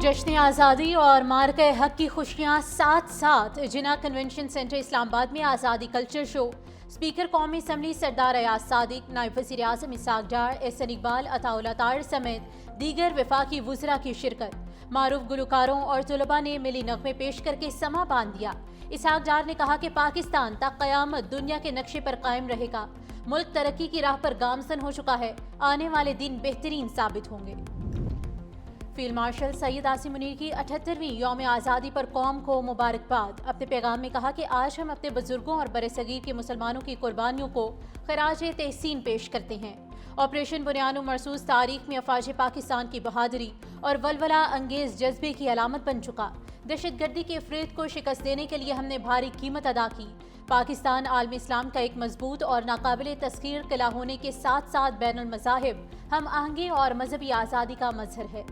जश्न आज़ादी और मार्के हक की खुशियाँ साथ साथ जिना कन्वेंशन सेंटर इस्लामाबाद में आज़ादी कल्चर शो, स्पीकर कौमी असम्बली सरदार अयाज सादिक, नायब वज़ीर आज़म इसाक डार, एहसन इकबाल, अताउल्लाह तार समेत दीगर वफाकी वुज़रा की शिरकत। मारूफ गुलकारों और तलबा ने मिली नग़मे पेश करके समा बांध दिया। इसाक डार ने कहा कि पाकिस्तान तक क़यामत दुनिया के नक्शे पर कायम रहेगा। मुल्क तरक्की की राह पर गामजन हो चुका है। आने वाले दिन बेहतरीन साबित होंगे। फील्ड मार्शल सैयद आसिम मुनीर की 78वीं यौम आज़ादी पर कौम को मुबारकबाद। अपने पैगाम में कहा कि आज हम अपने बुजुर्गों और बरसगीर के मुसलमानों की कुर्बानियों को खराज तहसीन पेश करते हैं। ऑपरेशन बुनियानो मरसूस तारीख में अफवाज पाकिस्तान की बहादुरी और वलवला अंगेज जज्बे की अलामत बन चुका। दहशतगर्दी के इफरीत को शिकस्त देने के लिए हमने भारी कीमत अदा की। पाकिस्तान आलम इस्लाम का एक मजबूत और नाकाबिल तस्खीर किला होने के साथ साथ बैनुल मज़ाहिब हम आहंगी और मजहबी आज़ादी का मजहर है।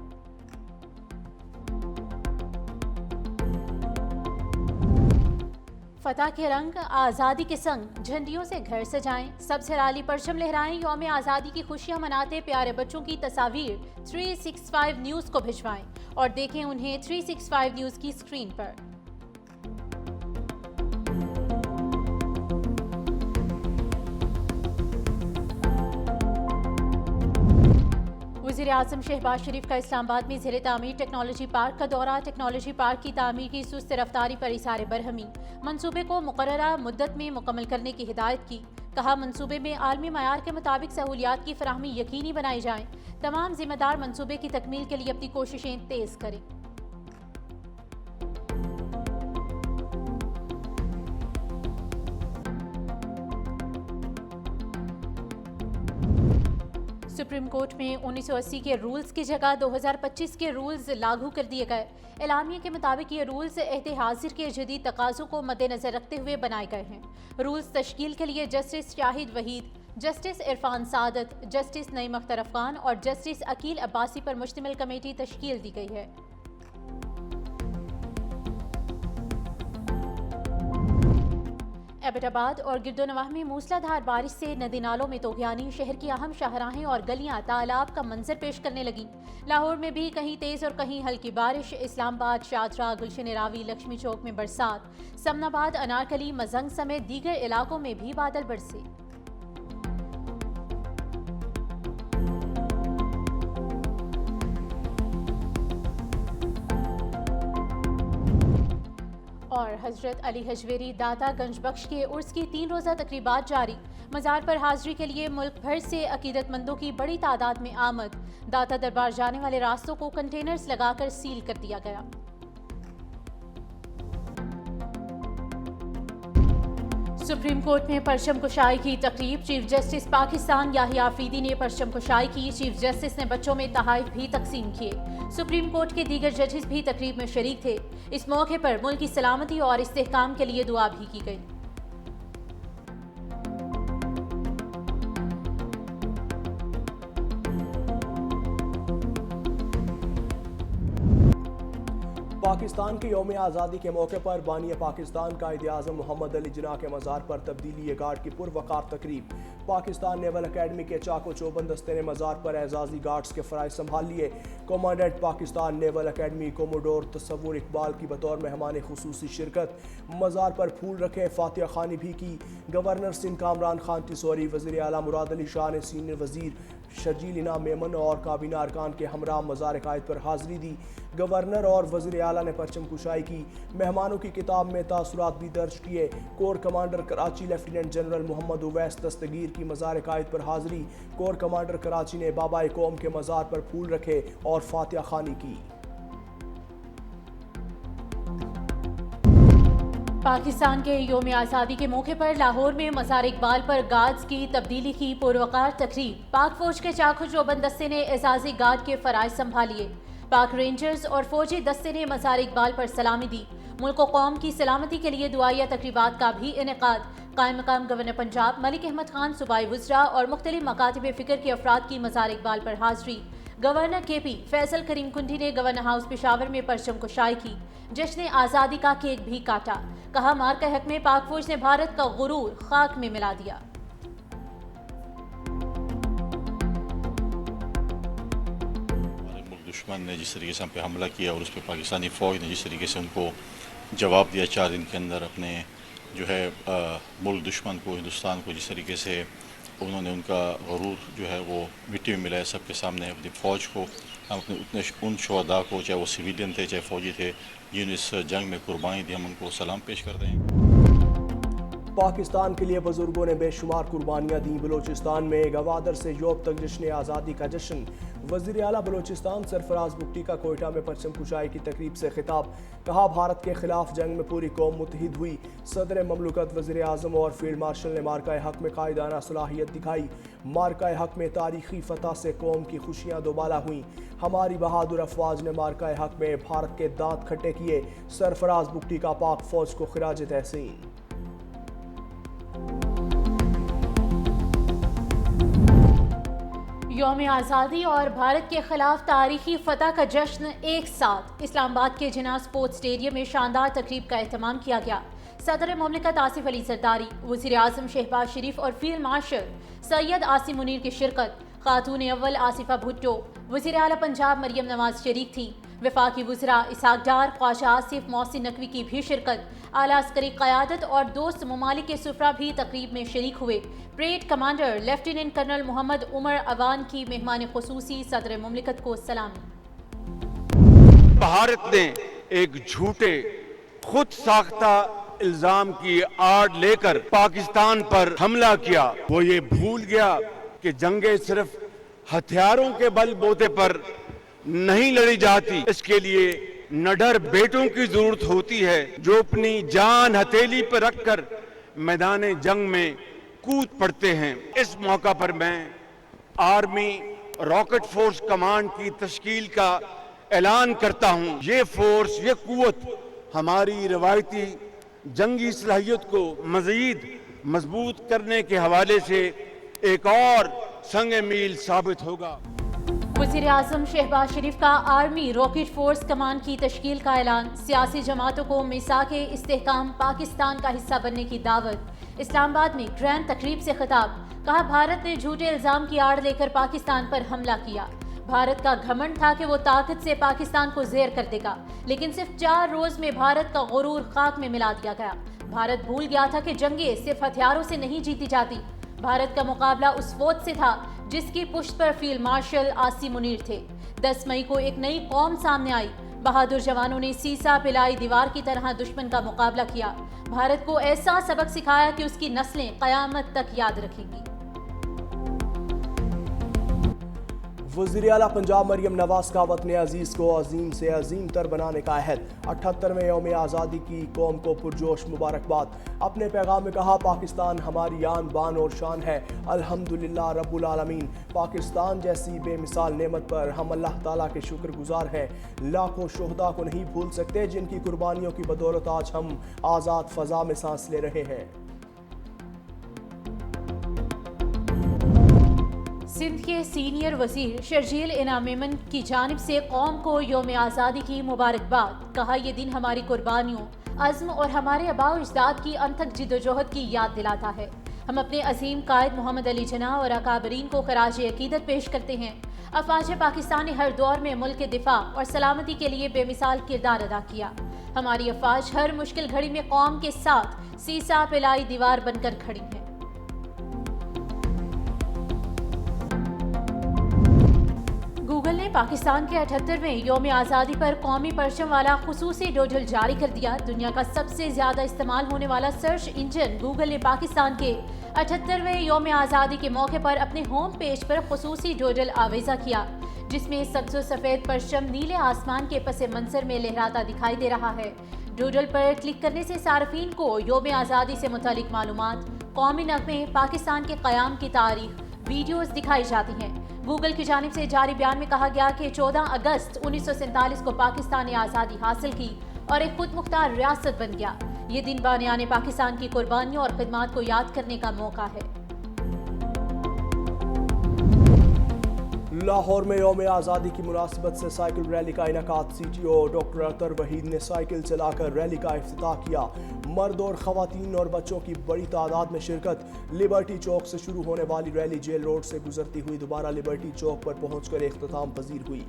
फतह के रंग आज़ादी के संग झंडियों से घर सजाएं, सबसे राली परचम लहराएं, यौम आज़ादी की खुशियां मनाते प्यारे बच्चों की तस्वीर 365 न्यूज़ को भिजवाएं और देखें उन्हें 365 न्यूज़ की स्क्रीन पर। वज़ीर आज़म शहबाज शरीफ का इस्लामाबाद में ज़ेरे तामीर टेक्नोलॉजी पार्क का दौरा। टेक्नोलॉजी पार्क की तामीर की सुस्त रफ्तारी पर इशारे बरहमी। मंसूबे को मुकर्ररा मुद्दत में मुकम्मल करने की हिदायत की। कहा मंसूबे में आलमी मयार के मुताबिक सहूलियात की फराहमी यकीनी बनाई जाए। तमाम जिम्मेदार मंसूबे की तकमील के लिए अपनी कोशिशें तेज करें। सुप्रीम कोर्ट में 1980 के रूल्स की जगह 2025 के रूल्स लागू कर दिए गए। एलामिया के मुताबिक ये रूल्स एहते हाजिर के जदीद तकाज़ों को मद्देनजर रखते हुए बनाए गए हैं। रूल्स तश्कील के लिए जस्टिस शाहिद वहीद, जस्टिस इरफान सादत, जस्टिस नईम अख्तर अफगान और जस्टिस अकील अब्बासी पर मुश्तमिल कमेटी तश्कील दी गई है। एबटाबाद और गिरदोनवाह में मूसलाधार बारिश से नदी नालों में तोगयानी, शहर की अहम शाहराहें और गलियां तालाब का मंजर पेश करने लगी। लाहौर में भी कहीं तेज और कहीं हल्की बारिश। इस्लामाबाद, शादरा, गुलशन रावी, लक्ष्मी चौक में बरसात। समनाबाद, अनारकली, मजंग समेत दीगर इलाकों में भी बादल बरसे। और हजरत अली हजवेरी दाता गंज बख्श के उर्स की 3 रोज़ा तकरीबात जारी। मज़ार पर हाज़री के लिए मुल्क भर से अकीदतमंदों की बड़ी तादाद में आमद। दाता दरबार जाने वाले रास्तों को कंटेनर्स लगाकर सील कर दिया गया। सुप्रीम कोर्ट में परचम कुशाई की तकरीब। चीफ जस्टिस पाकिस्तान याहिया आफरीदी ने परचम कुशाई की। चीफ जस्टिस ने बच्चों में तहाइफ भी तकसीम किए। सुप्रीम कोर्ट के दीगर जजेस भी तकरीब में शरीक थे। इस मौके पर मुल्क की सलामती और इस्तेहकाम के लिए दुआ भी की गई। पाकिस्तान के यौम आज़ादी के मौके पर बानी पाकिस्तान कायद-ए-आज़म मोहम्मद अली जिन्ना के मज़ार पर तब्दीली गार्ड की पुरवकार तकरीब। पाकिस्तान नेवल अकेडमी के चाको चौबंद दस्ते ने मज़ार पर एजाज़ी गार्ड्स के फ़राइज़ संभाल लिए। Commandant Pakistan naval academy commodore Tasawwur Iqbal की बतौर मेहमान खुसूसी शिरकत। मज़ार पर फूल रखे, फातिहा खानी भी की। गवर्नर सिंध कामरान खान तिसौरी, वज़ीर आला मुराद अली शाह ने सीनियर वज़ीर शर्जील इनाम मेमन और काबीना अरकान के हमरा मज़ार कायद पर हाज़री दी। गवर्नर और वज़ीर आला ने परचम कुशाई की। मेहमानों की किताब में तासुरात भी दर्ज किए। Corps commander Karachi lieutenant general Muhammad Uwais Dastgir की मज़ार कायद पर हाज़री। कोर कमांडर कराची ने बाबा कौम के मज़ार पर फूल रखे और फातिहा खानी की। पाकिस्तान के यौम आज़ादी के मौके पर लाहौर में मज़ार इकबाल पर गार्ड्स की तब्दीली की पुरवकार तकरीब। पाक फौज के चाको चौबंद दस्ते ने एजाज़ी गार्ड के फ़राइज़ संभालिए। पाक रेंजर्स और फौजी दस्ते ने मज़ार इकबाल पर सलामी दी। मुल्क और कौम की सलामती के लिए दुआया तकरीबात का भी इनेकाद। कायम मकाम गवर्नर पंजाब मलिक अहमद खान, सूबाई वुज़रा और मुख्तलिफ मकातिब फ़िक्र के अफराद की मज़ार इकबाल पर हाज़री। गवर्नर KP फैसल करीम कुंडी ने गवर्नर हाउस पेशावर में परचम कुशाई की। जश्न आज़ादी का केक भी काटा। कहा मार्का हक में पाक फौज ने भारत का गुरूर खाक में मिला दिया। दुश्मन ने जिस तरीके से हम पे हमला किया और उस पर पाकिस्तानी फ़ौज ने जिस तरीके से उनको जवाब दिया 4 दिन के अंदर, अपने जो है मुल्क दुश्मन को, हिंदुस्तान को, जिस तरीके से उन्होंने उनका गरूर जो है वो मिट्टी में मिलाया सबके सामने, अपनी फ़ौज को, हम अपने उन शुहदा को, चाहे वो सिविलियन थे चाहे फ़ौजी थे, जिन्होंने इस जंग में कुर्बानी दी, हम उनको सलाम पेश करते हैं। पाकिस्तान के लिए बुजुर्गों ने बेशुमार कुर्बानियाँ दी। बलूचिस्तान में गवादर से योब तक जश्न आज़ादी का जश्न। वज़ीर आला बलूचिस्तान सरफराज बुगटी का कोयटा में परचम कुशाई की तकरीब से खिताब। कहा, भारत के खिलाफ जंग में पूरी कौम मुत्तहिद हुई। सदर ममलकत, वज़ीर आज़म और फील्ड मार्शल ने मार्का हक में कायदाना सलाहियत दिखाई। मार्का हक में तारीखी फतह से कौम की खुशियाँ दोबाला हुई। हमारी बहादुर अफवाज ने मार्का हक में भारत के दांत खट्टे किए। सरफराज बुगटी का पाक फौज को खिराज तहसीन। यौम आज़ादी और भारत के खिलाफ तारीखी फतह का जश्न एक साथ। इस्लामाबाद के जिन्ना स्पोर्ट्स स्टेडियम में शानदार तकरीब का एहतमाम किया गया। सदर मुमलिकत आसिफ अली जरदारी, वज़ीर आज़म शहबाज शरीफ और फील्ड मार्शल सैयद आसिम मुनीर की शिरकत। खातून अव्वल आसिफा भुट्टो, वज़ीर आला पंजाब मरियम नवाज शरीक थी। वफाकी वज़रा इसहाक डार, ख्वाजा आसिफ, मोहसिन नकवी की भी शिरकत। आला अस्करी क़यादत और दोस्त ममालिक के सुफरा भी तकरीब में शरीक हुए। Parade commander lieutenant colonel Mohammad Umar Awan की मेहमान खुसूसी सदर मुमलिकत को सलामी। भारत ने एक झूठे खुद साख्ता इल्जाम की आड़ लेकर पाकिस्तान पर हमला किया। वो ये भूल गया कि जंगें सिर्फ हथियारों के बलबूते पर नहीं लड़ी जाती। इसके लिए निडर बेटों की जरूरत होती है जो अपनी जान हथेली पर रखकर मैदान जंग में कूद पड़ते हैं। इस मौका पर मैं आर्मी रॉकेट फोर्स कमांड की तश्कील का ऐलान करता हूं। ये फोर्स, ये कुव्वत हमारी रवायती जंगी सलाहियत को मज़ीद मजबूत करने के हवाले से एक और संग मील साबित होगा। वज़ीर आज़म शहबाज शरीफ का आर्मी रॉकेट फोर्स कमान की तश्कील का ऐलान। सियासी जमातों को मिसाके इस्तेहकाम पाकिस्तान का हिस्सा बनने की दावत। इस्लामाबाद में ग्रैंड तकरीब से खिताब। कहा, भारत ने झूठे इल्जाम की आड़ लेकर पाकिस्तान पर हमला किया। भारत का घमंड था कि वो ताकत से पाकिस्तान को ज़ेर कर देगा, लेकिन सिर्फ 4 रोज में भारत का गुरूर खाक में मिला दिया गया। भारत भूल गया था कि जंगें सिर्फ हथियारों से नहीं जीती जाती। भारत का मुकाबला उस फौज से था जिसकी पुश्त पर फील्ड मार्शल आसिम मुनीर थे। 10 मई को एक नई कौम सामने आई। बहादुर जवानों ने सीसा पिलाई दीवार की तरह दुश्मन का मुकाबला किया। भारत को ऐसा सबक सिखाया कि उसकी नस्लें क़यामत तक याद रखेंगी। वज़ीर आला पंजाब मरियम नवाज का वतन अजीज़ को अजीम से अजीम तर बनाने का अहद। 78वें यौम आज़ादी की कौम को पुरजोश मुबारकबाद। अपने पैगाम में कहा, पाकिस्तान हमारी आन बान और शान है। अल्हम्दुलिल्लाह रब्बुल आलमीन। पाकिस्तान जैसी बेमिसाल नेमत पर हम अल्लाह ताला के शुक्रगुजार हैं। लाखों शुहदा को नहीं भूल सकते जिनकी कुर्बानियों की बदौलत आज हम आज़ाद फ़ज़ा में सांस ले रहे हैं। सिंध के सीनियर वजीर शर्जील इनाम मेमन की जानिब से कौम को यौम आज़ादी की मुबारकबाद। कहा, यह दिन हमारी कुर्बानियों, अज़्म और हमारे आबा और अजदाद की अनथक जिद्दोजहद की याद दिलाता है। हम अपने अजीम कायद मोहम्मद अली जिन्ना और अकाबरीन को खराज अकीदत पेश करते हैं। अफवाज पाकिस्तान ने हर दौर में मुल्क के दिफा और सलामती के लिए बेमिसाल किरदार अदा किया। हमारी अफवाज हर मुश्किल घड़ी में कौम के साथ सीसा पिलाई दीवार बनकर खड़ी है। गूगल ने पाकिस्तान के 78वें यौम आज़ादी पर कौमी परचम वाला खुसूसी डोडल जारी कर दिया। दुनिया का सबसे ज्यादा इस्तेमाल होने वाला सर्च इंजन गूगल ने पाकिस्तान के 78वें यौम आज़ादी के मौके पर अपने होम पेज पर खुसूसी डोडल आवेजा किया, जिसमें सब्ज़ सफ़ेद परचम नीले आसमान के पस मंजर में लहराता दिखाई दे रहा है। डोडल पर क्लिक करने से सार्फिन को यौम आज़ादी से मुतालिक मालूमात, कौमी नग़मे, पाकिस्तान के क़याम की तारीख, वीडियोस दिखाई जाती हैं। गूगल की जानिब से जारी बयान में कहा गया कि 14 अगस्त 1947 को पाकिस्तान ने आज़ादी हासिल की और एक खुद मुख्तार रियासत बन गया। ये दिन बानियाने पाकिस्तान की कुर्बानियों और खिदमात को याद करने का मौका है। लाहौर में यौम आज़ादी की मुनासिबत से साइकिल रैली का इनेकाद। CTO डॉक्टर अतर वहीद ने साइकिल चलाकर रैली का इफ्तिताह किया। मर्द और ख़वातीन और बच्चों की बड़ी तादाद में शिरकत। लिबर्टी चौक से शुरू होने वाली रैली जेल रोड से गुजरती हुई दोबारा लिबर्टी चौक पर पहुंचकर इख्तिताम पजीर हुई।